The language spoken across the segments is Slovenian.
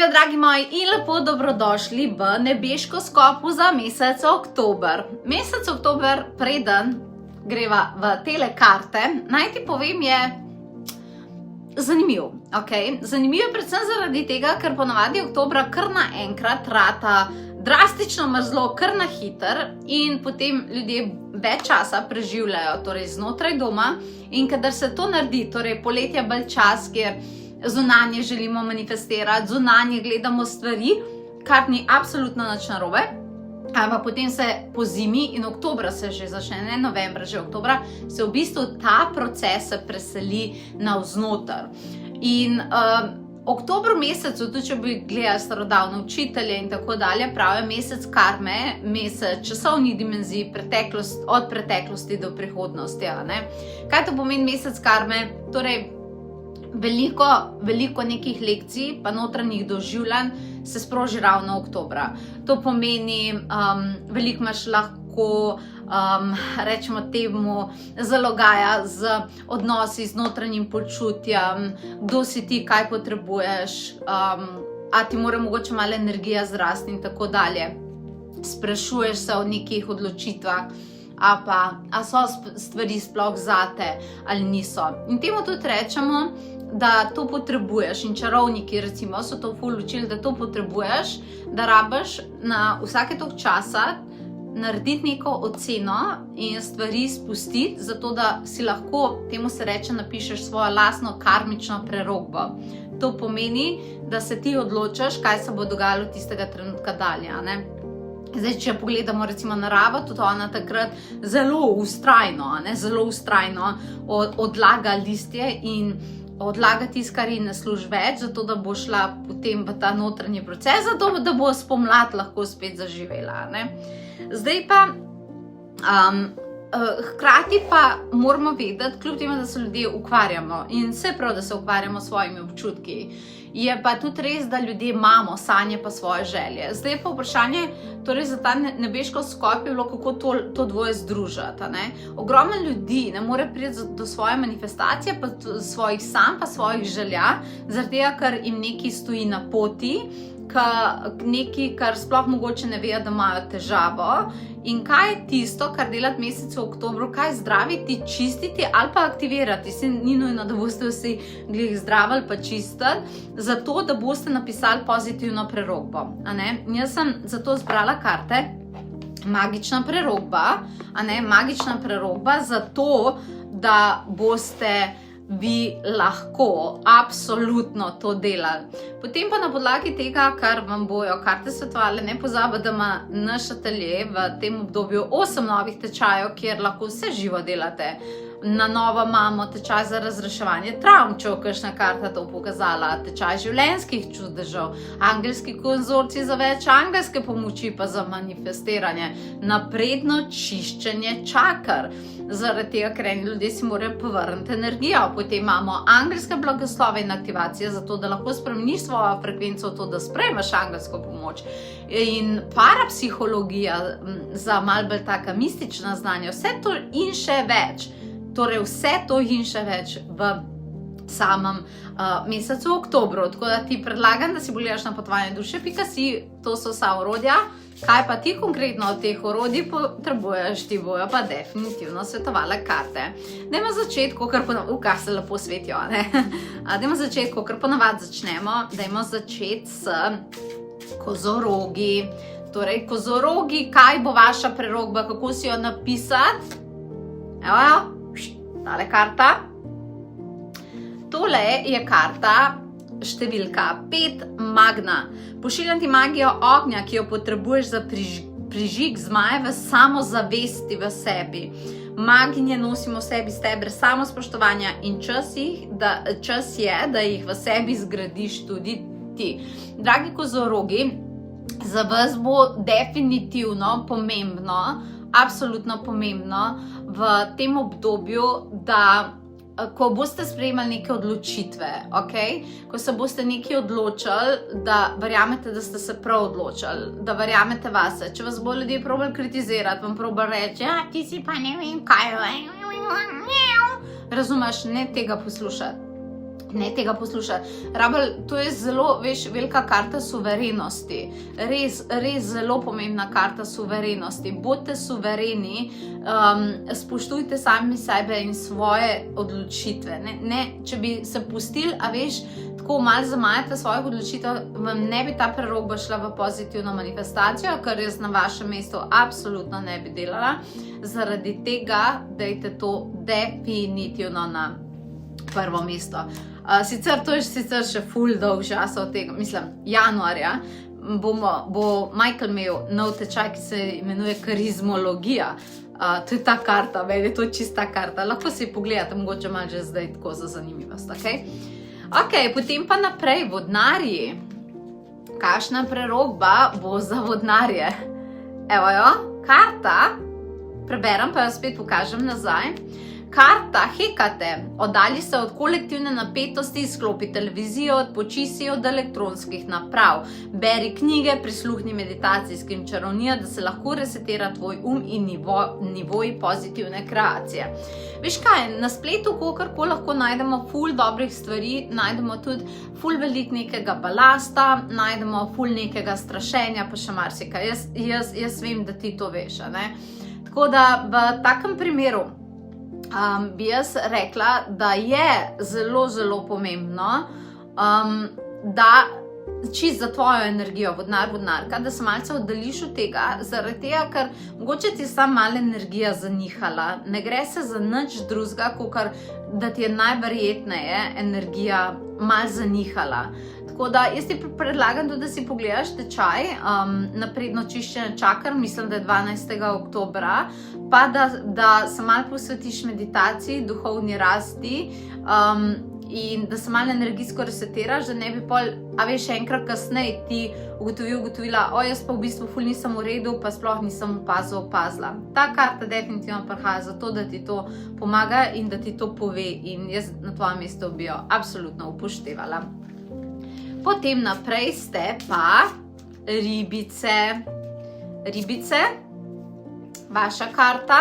Živijo, dragi moji, in lepo dobrodošli v nebeško skopu za mesec oktober. Mesec oktober, preden greva v tele karte, naj ti povem, je zanimiv. Okay? Zanimiv je predvsem zaradi tega, ker ponavadi oktobra kar naenkrat rata drastično mrzlo, kar na hiter in potem ljudje več časa preživljajo torej znotraj doma in kadar se to naredi, torej poletje bolj čas, kjer zunanje želimo manifestirati, zunanje gledamo stvari, kar ni absolutno nič narobe, ampak potem se po zimi in oktobra se že začne, ne novembra, že oktobra, se v bistvu ta proces se preseli navznoter. In oktober mesecu, tudi če bi gledali starodavne učitelje in tako dalje, pravijo mesec karme, mesec časovnih dimenzij, od preteklosti do prihodnosti. Ne? Kaj to pomeni mesec karme? Torej, veliko nekih lekcij, pa notranjih doživljanj se sproži ravno oktobra. To pomeni, veliko imaš lahko, rečemo temu, zalogaja z odnosi, z notranjim počutjem, kdo si ti, kaj potrebuješ, a ti mora mogoče malo energija zrasti in tako dalje. Sprašuješ se o nekih odločitvah, a so stvari sploh zate ali niso. In temu tudi rečemo, da to potrebuješ, in čarovniki recimo so to ful učili, da to potrebuješ, da rabiš na vsake toliko časa narediti neko oceno in stvari spustiti, zato da si lahko, temu se reče, napišeš svojo lastno karmično prerokbo. To pomeni, da se ti odločaš, kaj se bo dogajalo tistega trenutka dalje, ne? Zdaj, če pogledamo recimo naravo, tudi ona takrat zelo vztrajno odlaga listje in odlaga tisto, kar ji ne služi več, zato da bo šla potem v ta notranji proces, zato da bo spomlad lahko spet zaživela. Ne? Zdaj pa, hkrati pa moramo vedeti, kljub temu, da se ljudje ukvarjamo in vse prav, da se ukvarjamo s svojimi občutki, je pa tudi res, da ljudje imamo sanje pa svoje želje. Zdaj pa vprašanje, torej za ta nebeško skop je bilo, kako to dvoje združiti. Ogromno ljudi ne more priti do svoje manifestacije, pa svojih sanj, pa svojih želja, zaradi tega, ker jim nekaj stoji na poti, nekaj, kar sploh mogoče ne vejo, da imajo težavo. In kaj je tisto, kar delati v mesecu oktobru, kaj zdraviti, čistiti ali pa aktivirati. Ni nujno, da boste vsi glih zdravili pa čistili, zato da boste napisali pozitivno prerokbo. Jaz sem zato zbrala karte magična prerokba, magična prerokba zato, da boste vi lahko absolutno to delali. Potem pa na podlagi tega, kar vam bojo karte svetovale, ne pozabite, da ima naš atelje v tem obdobju 8 novih tečajev, kjer lahko vse živo delate. Na novo imamo tečaj za razreševanje travm, če bo kakšna karta to pokazala, tečaj življenjskih čudežev, angelski konzorcij za več angelske pomoči, pa za manifestiranje, napredno čiščenje čakr, zaradi tega, ker eni ljudje si morajo povrniti energijo. Potem imamo angelske blagoslove in aktivacije, zato da lahko spremeniš svojo frekvenco, to, da sprejmeš angelsko pomoč. In parapsihologija za malo bolj taka mistična znanja, vse to in še več. Torej vse to in še več v samem mesecu oktobru. Tako da ti predlagam, da si pogledaš na potovanje-duše.si, to so vsa orodja. Kaj pa ti konkretno od teh orodij potrebuješ, ti bojo pa definitivno svetovale karte. Dajmo začeti, kakor ponavadi, se lepo svetijo, ne? Dajmo začeti, kakor ponavadi začnemo, dajmo začeti s kozorogi. Torej, kozorogi, kaj bo vaša prerokba, kako si jo napisati? Evo, tale karta. Tole je karta številka 5, magna. Pošiljam ti magijo ognja, ki jo potrebuješ za prižig zmajeve samozavesti v sebi. Maginje nosimo v sebi stebre samospoštovanja in čas je, da jih v sebi zgradiš tudi ti. Dragi kozorogi, za vas bo definitivno pomembno, absolutno pomembno v tem obdobju, da ko boste sprejemali neke odločitve, ko se boste nekaj odločili, da verjamete, da ste se prav odločili, da verjamete vase. Če vas bo ljudje probali kritizirati, vam probali reči, ti si pa ne vem kaj, razumeš, ne tega poslušati. Ne tega poslušati. To je zelo, velika karta suverenosti. Res zelo pomembna karta suverenosti. Bodite suvereni, spoštujte sami sebe in svoje odločitve. Če bi se pustili, tako malo zamajate svojih odločitev, vam ne bi ta prerokba šla v pozitivno manifestacijo, kar jaz na vašem mestu absolutno ne bi delala. Zaradi tega dajte to definitivno na prvo mesto. To je sicer še ful dolg čas od tega, januarja, bo Michael imel nov tečaj, ki se imenuje karizmologija. To je ta karta, meni je to čista karta. Lahko si pogledate, mogoče malo že zdaj tako za zanimivost, ok? Potem pa naprej, vodnarji. Kakšna prerokba bo za vodnarje? Evo jo, karta, preberem pa jo spet pokažem nazaj. Karta Hekate, oddalji se od kolektivne napetosti, sklopi televizijo, odpoči si od elektronskih naprav, beri knjige, prisluhni meditacijskim čarovnijam, da se lahko resetira tvoj in nivoji pozitivne kreacije. Veš kaj, na spletu kolikor lahko najdemo ful dobrih stvari, najdemo tudi ful veliko nekega balasta, najdemo ful nekega strašenja, pa še marsikaj. Jaz vem, da ti to veš, ne? Tako da v takem primeru bi jaz rekla, da je zelo, zelo pomembno, da čist za tvojo energijo, vodnarka, da se malce oddališ od tega, zaradi tega, ker mogoče ti je samo malo energija zanihala. Ne gre se za nič drugega, kakor da ti je najverjetneje energija malo zanihala. Tako da jaz ti predlagam tudi, da si pogledaš tečaj napredno čiščenje čaker, mislim, da je 12. oktobra, pa da se malo posvetiš meditaciji, duhovni rasti in da se malo energijsko resetiraš, da ne bi enkrat kasneje ti ugotovila, jaz pa v bistvu ful nisem v redu, pa sploh nisem opazila. Ta karta definitivno prihaja zato, da ti to pomaga in da ti to pove in jaz na tvojem mestu bi jo absolutno upoštevala. Potem naprej ste pa ribice. Ribice, vaša karta.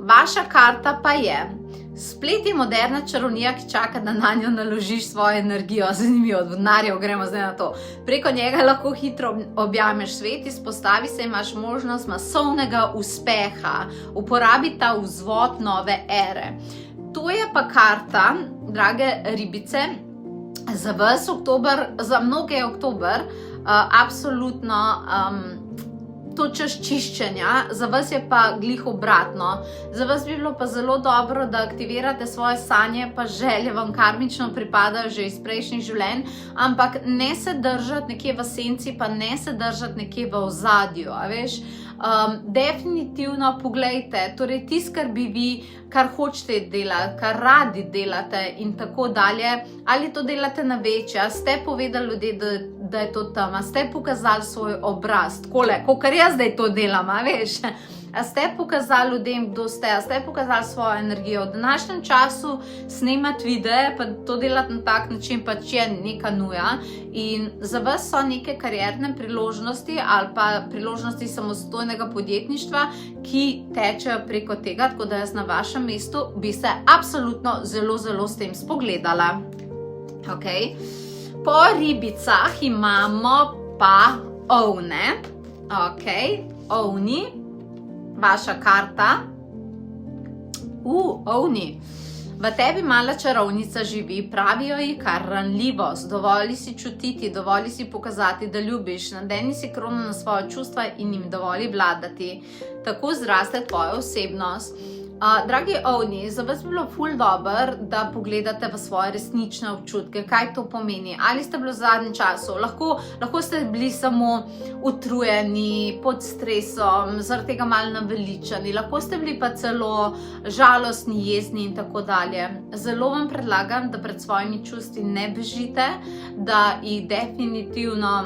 Vaša karta pa je splet je moderna čarovnija, ki čaka, da na njo naložiš svojo energijo. Zanimivo, od vodnarjev gremo zdaj na to. Preko njega lahko hitro objameš svet, izpostavi se, imaš možnost masovnega uspeha. Uporabi ta vzvod nove ere. To je pa karta, drage ribice, za vas oktober, za mnoge je oktober absolutno to čas čiščenja, za vas je pa glih obratno. Za vas bi bilo pa zelo dobro, da aktivirate svoje sanje, pa želje vam karmično pripadajo že iz prejšnjih življenj, ampak ne se držati nekje v senci, pa ne se držati nekje v ozadju, a veš. Definitivno poglejte, torej tisto, kar bi vi, kar hočete delati, kar radi delate in tako dalje, ali to delate na večje, ste povedali ljudje, da je to tam, ste pokazali svoj obraz, takole, kakor jaz zdaj to delam, a veš, ste pokazali ljudem, kdo ste, ste pokazali svojo energijo. V današnjem času snemati videe, pa to delati na tak način, pač je neka nuja in za vas so neke karierne priložnosti ali pa priložnosti samostojnega podjetništva, ki tečejo preko tega, tako da jaz na vašem mestu bi se absolutno zelo, zelo s tem spogledala. Ok, po ribicah imamo pa ovne. Ok, ovni. Vaša karta. Ovni. V tebi mala čarovnica živi, pravijo ji kar ranljivost. Dovolj si čutiti, dovolj si pokazati, da ljubiš. Nadeni si krono na svoje čustva in jim dovolj vladati. Tako zraste tvoja osebnost. Dragi ovni, za vas bi bilo ful dober, da pogledate v svoje resnične občutke, kaj to pomeni. Ali ste bili v zadnjem času, lahko ste bili samo utrujeni, pod stresom, zaradi tega malo naveličani, lahko ste bili pa celo žalostni, jezni in tako dalje. Zelo vam predlagam, da pred svojimi čustvi ne bežite, da jih definitivno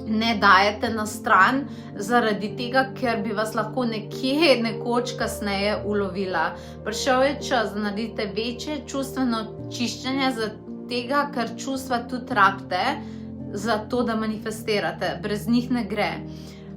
ne dajete na stran, zaradi tega, ker bi vas lahko nekje nekoč kasneje ulovila. Prišel je čas, da naredite večje čustveno čiščenje za tega, ker čustva tudi rabite, za to, da manifestirate. Brez njih ne gre.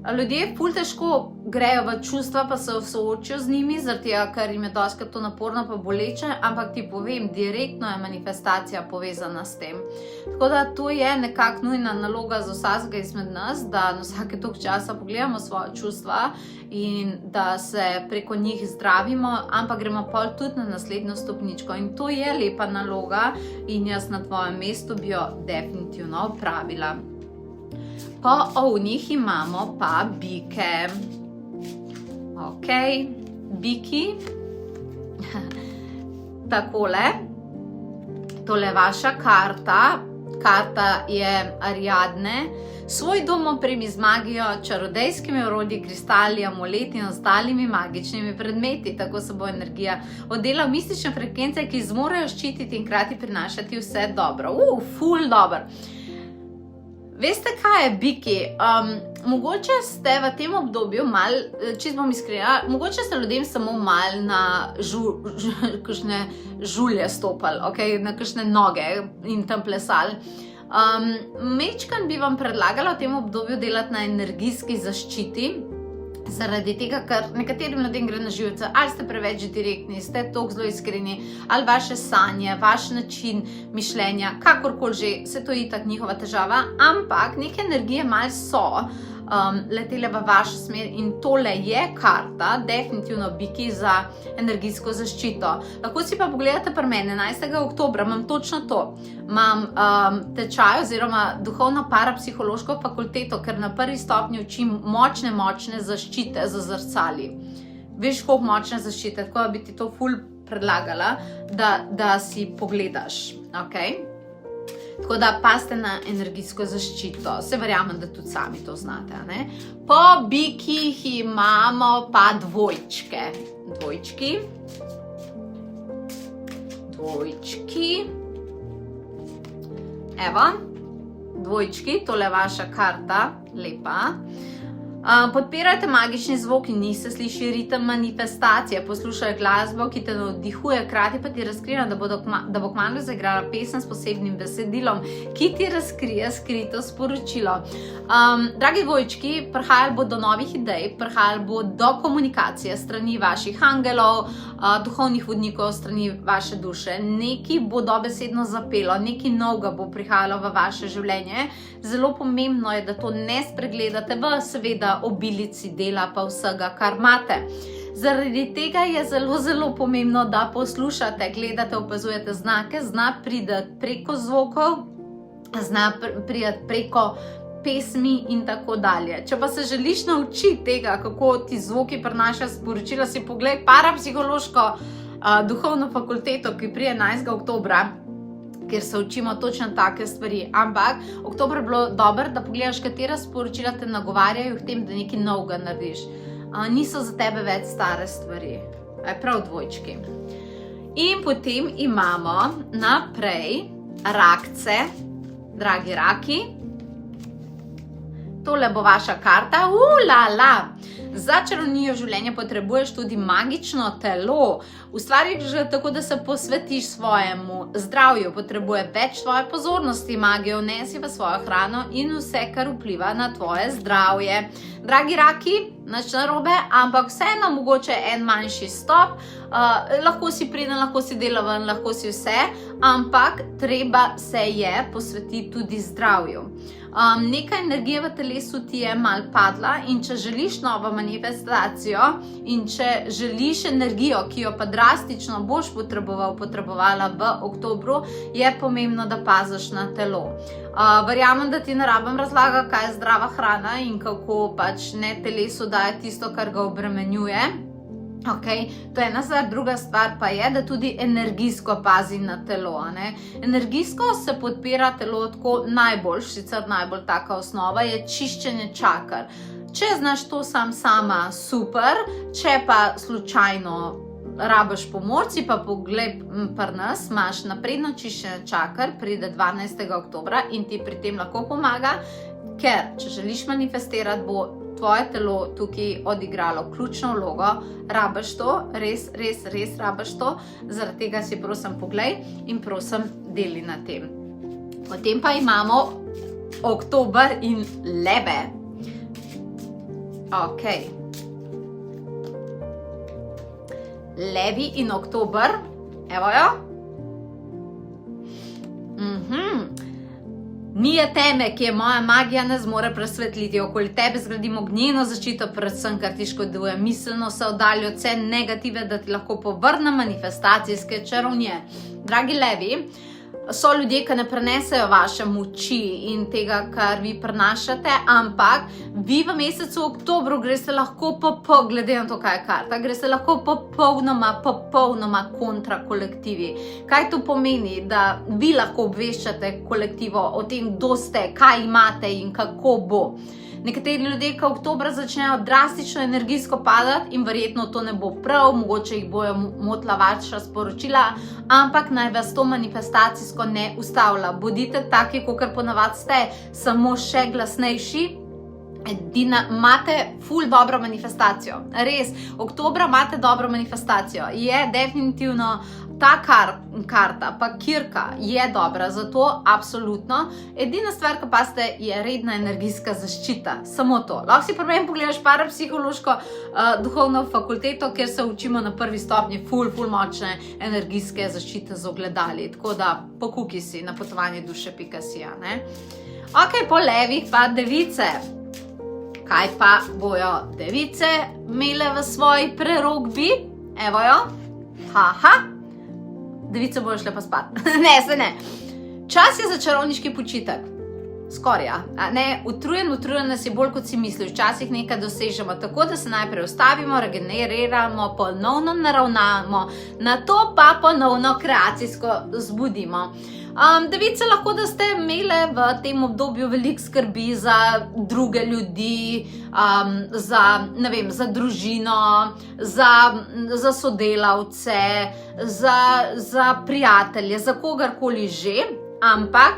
Ljudje ful težko grejo v čustva, pa se soočijo z njimi, zaradi tega, ker jim je dostikrat to naporno pa boleče, ampak ti povem, direktno je manifestacija povezana s tem. Tako da to je nekako nujna naloga za vsakega izmed nas, da na vsake toliko časa pogledamo svoje čustva in da se preko njih zdravimo, ampak gremo pol tudi na naslednjo stopničko. In to je lepa naloga in jaz na tvojem mestu bi jo definitivno opravila. Po ovnih imamo pa bike. Ok, biki. Takole. Tole je vaša karta. Karta je Ariadne. Svoj dom opremi z magijo, čarodejskimi orodji, kristali, amuleti in ostalimi magičnimi predmeti. Tako se bo energija oddela v mistične frekvence, ki zmorejo ščititi in hkrati prinašati vse dobro. Ful dobro. Veste, kaj je biki? Mogoče ste v tem obdobju čisto bom iskrena, mogoče ste ljudem samo malo na kakšne žulje stopali, okay? Na kakšne noge in tam plesali. Mečkan bi vam predlagala v tem obdobju delati na energijski zaščiti, zaradi tega, ker nekaterim ljudem gre na živce, ali ste preveč direktni, ste toliko zelo iskreni, ali vaše sanje, vaš način mišljenja, kakorkoli že, se to itak njihova težava, ampak neke energije malo so letele v vašo smer in tole je karta, definitivno biki za energijsko zaščito. Lahko si pa pogledate pri meni, 11. oktobra imam točno to. Imam tečaj oziroma duhovno parapsihološko fakulteto, ker na prvi stopnji učim močne zaščite za zrcali. Veš, koliko močne zaščite, tako da bi ti to ful predlagala, da si pogledaš. Okay? Tako da pazite na energijsko zaščito. Se verjamem, da tudi sami to znate. Ne? Po bikih imamo pa dvojčke. Dvojčki. Evo, dvojčki, tole je vaša karta, lepa. Podpirajte magični zvok in njih se sliši ritem manifestacije. Poslušaj glasbo, ki te navdihuje, hkrati pa ti razkrije, da bo kmalu zaigrala pesem s posebnim besedilom, ki ti razkrije skrito sporočilo. Dragi dvojčki, prihajali bo do novih idej, prihajali bo do komunikacije strani vaših angelov, duhovnih vodnikov, strani vaše duše. Nekaj bo dobesedno zapelo, nekaj novega bo prihajalo v vaše življenje. Zelo pomembno je, da to ne spregledate v seveda obilici dela pa vsega, kar imate. Zaradi tega je zelo pomembno, da poslušate, gledate, opazujete znake, zna priti preko zvokov, zna priti preko pesmi in tako dalje. Če pa se želiš naučiti tega, kako ti zvoki prinašajo sporočila, si poglej parapsihološko duhovno fakulteto, ki prije 11. oktobra, kjer se učimo točno take stvari. Ampak oktober je bilo dobro, da pogledaš, katera sporočila te nagovarjajo k tem, da nekaj novega narediš. Niso za tebe več stare stvari. Prav dvojčki. In potem imamo naprej rakce. Dragi raki. Tole bo vaša karta. Za čarovnijo življenja potrebuješ tudi magično telo. Ustvariš že tako, da se posvetiš svojemu zdravju. Potrebuje več tvoje pozornosti. Magijo vnesi v svojo hrano in vse, kar vpliva na tvoje zdravje. Dragi raki, nič narobe, ampak vseeno mogoče en manjši stop. Lahko si priden, lahko si delaven, lahko si vse, ampak treba se je posvetiti tudi zdravju. Neka energija v telesu ti je mal padla in če želiš novo manifestacijo in če želiš energijo, ki jo pa drastično boš potrebovala v oktobru, je pomembno, da paziš na telo. Verjamem, da ti ne rabim razlagati, kaj je zdrava hrana in kako pač ne telesu daje tisto, kar ga obremenjuje. Okay. To je ena stvar, druga stvar pa je, da tudi energijsko pazi na telo. Ne? Energijsko se podpira telo tako najboljš, sicer najbolj taka osnova je čiščenje čaker. Če znaš to sama, super, če pa slučajno rabiš pomoč, si pa pogled pri nas, imaš napredno čiščenje čaker, pride 12. oktobra in ti pri tem lahko pomaga, ker če želiš manifestirati, bo tvoje telo tukaj odigralo ključno vlogo, rabiš to, res rabiš to, zaradi tega si prosim poglej in prosim deli na tem. Potem pa imamo oktober in leve. Ok. Levi in oktober, evo jo. Ni je teme, ki je moja magija ne zmore presvetliti. Okoli tebe zgradim ognjeno zaščito, predvsem kar ti škoduje miselno, se oddalji od vse negative, da ti lahko povrne manifestacijske čarovnje. Dragi levi, so ljudje, ki ne prenesejo vaše moči in tega, kar vi prenašate, ampak vi v mesecu oktobru greste lahko glede na to, kaj je karta, greste lahko popolnoma kontra kolektivi. Kaj to pomeni? Da vi lahko obveščate kolektivo o tem, kdo ste, kaj imate in kako bo. Nekateri ljudje, ki oktobra začnejo drastično energijsko padati in verjetno to ne bo prav, mogoče jih bojo motila vaša sporočila, ampak naj vas to manifestacijsko ne ustavlja. Bodite taki, kakor ponavadi ste, samo še glasnejši. Imate ful dobro manifestacijo. Res, oktobra imate dobro manifestacijo. Je definitivno ta karta, pa kirka je dobra, zato absolutno. Edina stvar, ki paste, je redna energijska zaščita. Samo to. Lahko si prvi pogledaš parapsihološko duhovno fakulteto, kjer se učimo na prvi stopnji ful močne energijske zaščite z ogledali. Tako da pokuki si na potovanje duše.si. Ok, po levih pa device. Kaj pa bojo device imele v svoji prerokbi? Evo jo. Device bojo šle pa spat. Ne, se ne. Čas je za čarovniški počitek. Skorja. Utrujen nas je bolj, kot si misliš. Včasih nekaj dosežemo tako, da se najprej ustavimo, regeneriramo, ponovno naravnamo, nato pa ponovno kreacijsko zbudimo. Device lahko, da ste imele v tem obdobju veliko skrbi za druge ljudi, za družino, za sodelavce, za prijatelje, za kogarkoli že, ampak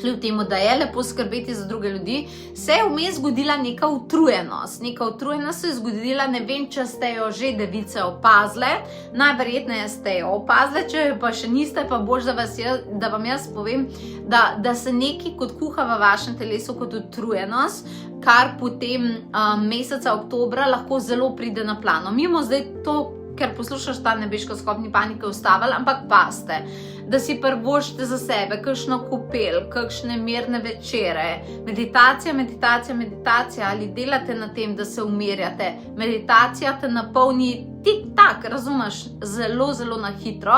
kljub temu, da je lepo skrbeti za druge ljudi, se je vmes zgodila neka utrujenost. Neka utrujenost se je zgodila, ne vem, če ste jo že device opazile, najverjetneje ste jo opazile, če pa še niste, pa bož, da vam jaz povem, da se nekaj kot kuha v vašem telesu kot utrujenost, kar potem meseca oktobra lahko zelo pride na plano. Mimo zdaj to, ker poslušaš ta nebeško skopni panike ustavili, ampak paste, da si prvošite za sebe kakšno kopel, kakšne mirne večere, meditacija, ali delate na tem, da se umirjate. Meditacija te napolni tik-tak, razumeš, zelo na hitro.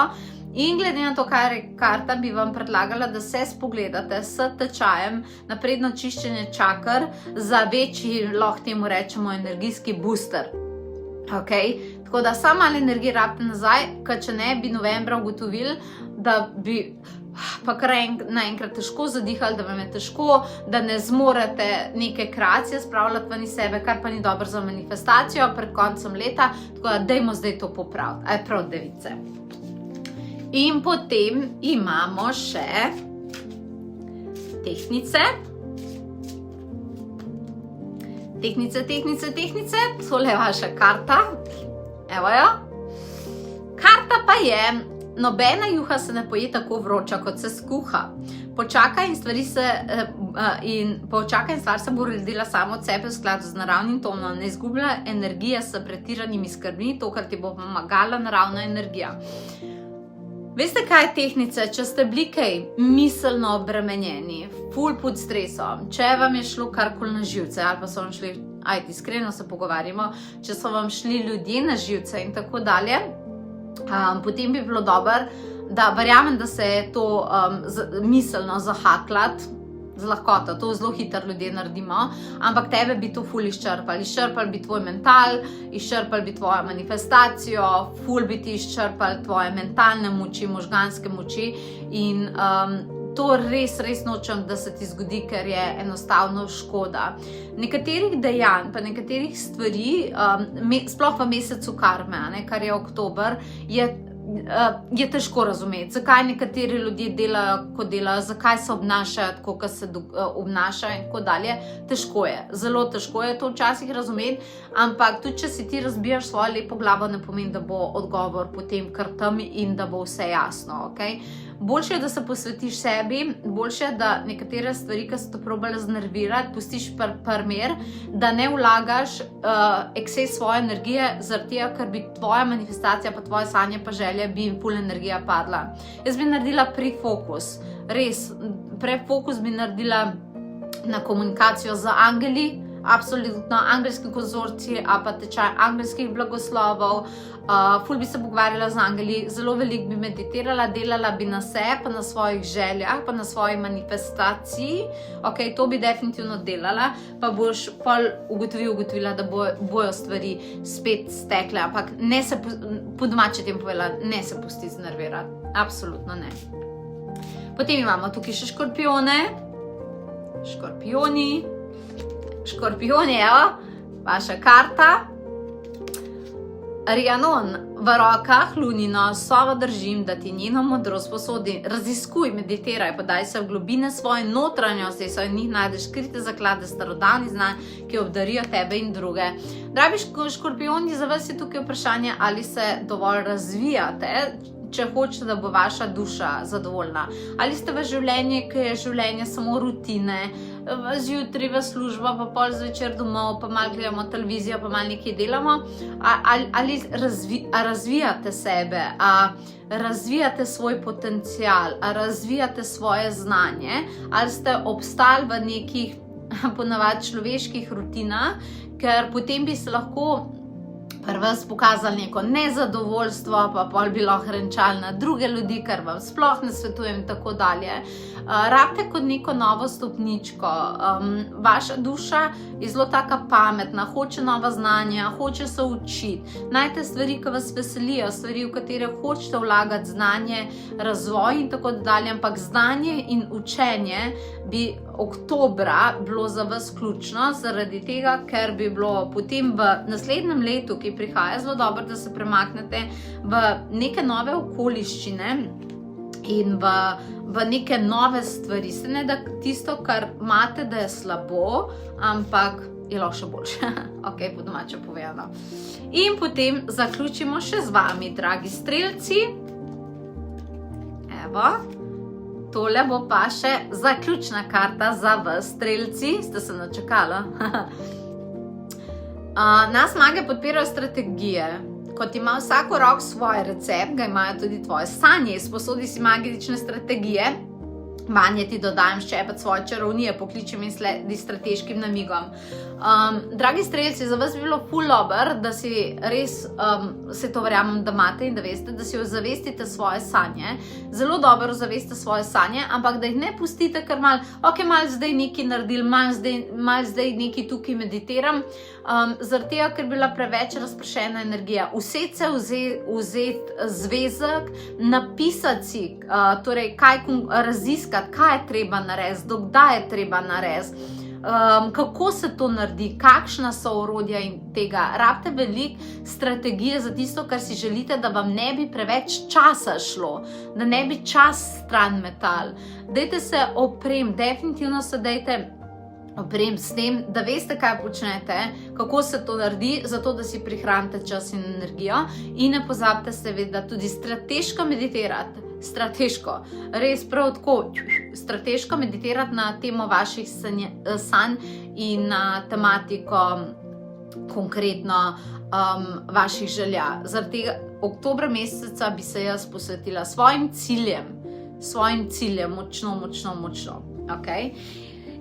In glede na to, kaj je karta, bi vam predlagala, da se spogledate s tečajem napredno čiščenje čakr za večji, lahko temu rečemo, energijski booster. Ok, tako da samo malo energije rabite nazaj, ker če ne, bi novembra ugotovili, da bi pa kar naenkrat težko zadihali, da vam je težko, da ne zmorete neke kreacije spravljati ven iz sebe, kar pa ni dobro za manifestacijo pred koncem leta, tako da dajmo zdaj to popraviti. Aj prav, device. In potem imamo še tehtnice. Tehtnice, tole je vaša karta, evo jo. Karta pa je, nobena juha se ne poje tako vroča, kot se skuha. Počakaj in stvar se bo uredila samo od sebe v skladu z naravnim tonom. Ne izgublja energije s pretiranimi skrbmi, to, kar ti bo pomagala naravna energija. Veste kaj, tehtnice, če ste bili kaj miselno obremenjeni, ful pod stresom, če vam je šlo karkoli na živce, ali pa so vam šli, iskreno se pogovarjamo, če so vam šli ljudje na živce in tako dalje, potem bi bilo dobro, da verjamem, da se je to miselno zahaklati, z lahkoto, to zelo hitro ljudje naredimo, ampak tebe bi to ful izčrpali. Izčrpali bi tvoj mental, izčrpali bi tvojo manifestacijo, ful bi ti izčrpali tvoje mentalne moči, možganske moči in to res nočem, da se ti zgodi, ker je enostavno škoda. Nekaterih dejanj, pa nekaterih stvari, sploh v mesecu karme, kar je oktober, je težko razumeti, zakaj nekateri ljudje delajo, kot delajo, zakaj se obnašajo tako, kot se obnašajo in tako dalje. Težko je, zelo težko je to včasih razumeti, ampak tudi, če si ti razbijaš svojo lepo glavo, ne pomeni, da bo odgovor potem kar tam in da bo vse jasno, ok? boljše je, da se posvetiš sebi, boljše je, da nekatere stvari, ki so to probale znervirati, pustiš primer, da ne vlagaš eksces svoje energije, zaradi tega, ker bi tvoja manifestacija, pa tvoje sanje, pa želje, bi jim ful energija padla. Jaz bi naredila prefokus, res, prefokus bi naredila na komunikacijo z angeli, absolutno angelski konzorcij, a pa tečaj angelskih blagoslovov, ful bi se pogovarjala z angeli, zelo veliko bi meditirala, delala bi na sebi, pa na svojih željah, pa na svoji manifestaciji, ok, to bi definitivno delala, pa boš pol ugotovila, da bojo stvari spet stekle, ampak ne se, po domače tem povedala, ne se pusti znervirati, absolutno ne. Potem imamo tukaj še škorpijone, Škorpijoni, evo, vaša karta. Rjanon, v rokah lunino sovo držim, da ti njeno modrost posodi. Raziskuj, meditiraj, podaj se v globine svoje notranjosti, saj v njih najdeš skrite zaklade starodavnih znanj, ki obdarijo tebe in druge. Dragi škorpijoni, za vas je tukaj vprašanje, ali se dovolj razvijate, če hočete, da bo vaša duša zadovoljna. Ali ste v življenju, ki je življenje samo rutine, zjutraj v službo, pa pol zvečer domov, pa malo gledamo televizijo, pa malo nekaj delamo, ali razvijate sebe, razvijate svoj potencial, razvijate svoje znanje, ali ste obstali v nekih ponavadi človeških rutinah, ker potem bi se lahko pri vas pokazali neko nezadovoljstvo, pa pol bi lahko renčali na druge ljudi, kar vam sploh ne svetujem in tako dalje. Rabite kot neko novo stopničko. Vaša duša je zelo taka pametna, hoče nova znanja, hoče se učiti. Najte stvari, ki vas veselijo, stvari, v katere hočete vlagati znanje, razvoj in tako dalje, ampak znanje in učenje bi oktobra bilo za vas ključno, zaradi tega, ker bi bilo potem v naslednjem letu, ki prihaja, zelo dobro, da se premaknete v neke nove okoliščine in v neke nove stvari. Se ne da tisto, kar imate, da je slabo, ampak je lahko še boljše. Ok, po domače povedano. In potem zaključimo še z vami, dragi strelci. Evo. Tole bo pa še zaključna karta za vas, strelci. Ste se načakali? Nas mage podpirajo strategije. Kot ima vsako rok svoj recept, ga imajo tudi tvoje sanje. Sposodi si magične strategije, vanje ti dodajam ščepet svoje čarovnije, pokličem in sledi strateškim namigom. Dragi strelci, za vas bi bilo ful dobro, da si res, se to verjamem, da imate in da veste, da si ozavestite svoje sanje. Zelo dobro ozaveste svoje sanje, ampak da jih ne pustite, ker malo zdaj nekaj naredil, malo zdaj nekaj tukaj meditiram, zaradi tega, ker bila preveč razpršena energija. Vzeti zvezek, napisati si, torej kaj raziskati, kaj je treba narediti, dokdaj je treba narediti, kako se to naredi, kakšna so orodja in tega. Rabite veliko strategije za tisto, kar si želite, da vam ne bi preveč časa šlo, da ne bi čas stran metal. Dajte se oprem, definitivno se dajte oprem s tem, da veste, kaj počnete, kako se to naredi, zato da si prihranite čas in energijo in ne pozabite seveda tudi strateško meditirati. Strateško, res prav tako, strateško meditirati na temo vaših sanj in na tematiko konkretno vaših želja. Zaradi tega oktobra meseca bi se jaz posvetila svojim ciljem, močno, ok?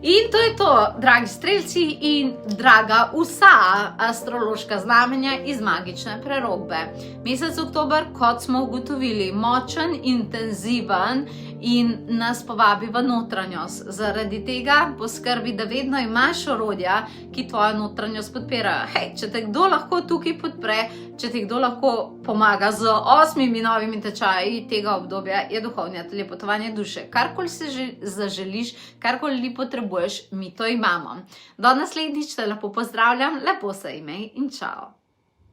In to je to, dragi strelci in draga vsa astrološka znamenja iz magične prerokbe. Mesec oktober, kot smo ugotovili, močen, intenziven in nas povabi v notranjost. Zaradi tega poskrbi, da vedno imaš orodja, ki tvojo notranjost podpirajo. Hej, če te kdo lahko tukaj podpre, če ti kdo lahko pomaga z 8 novimi tečaji tega obdobja, je duhovni atelje potovanje duše. Karkoli se zaželiš, karkoli potrebuješ, mi to imamo. Do naslednjič te lepo pozdravljam, lepo se imej in čao.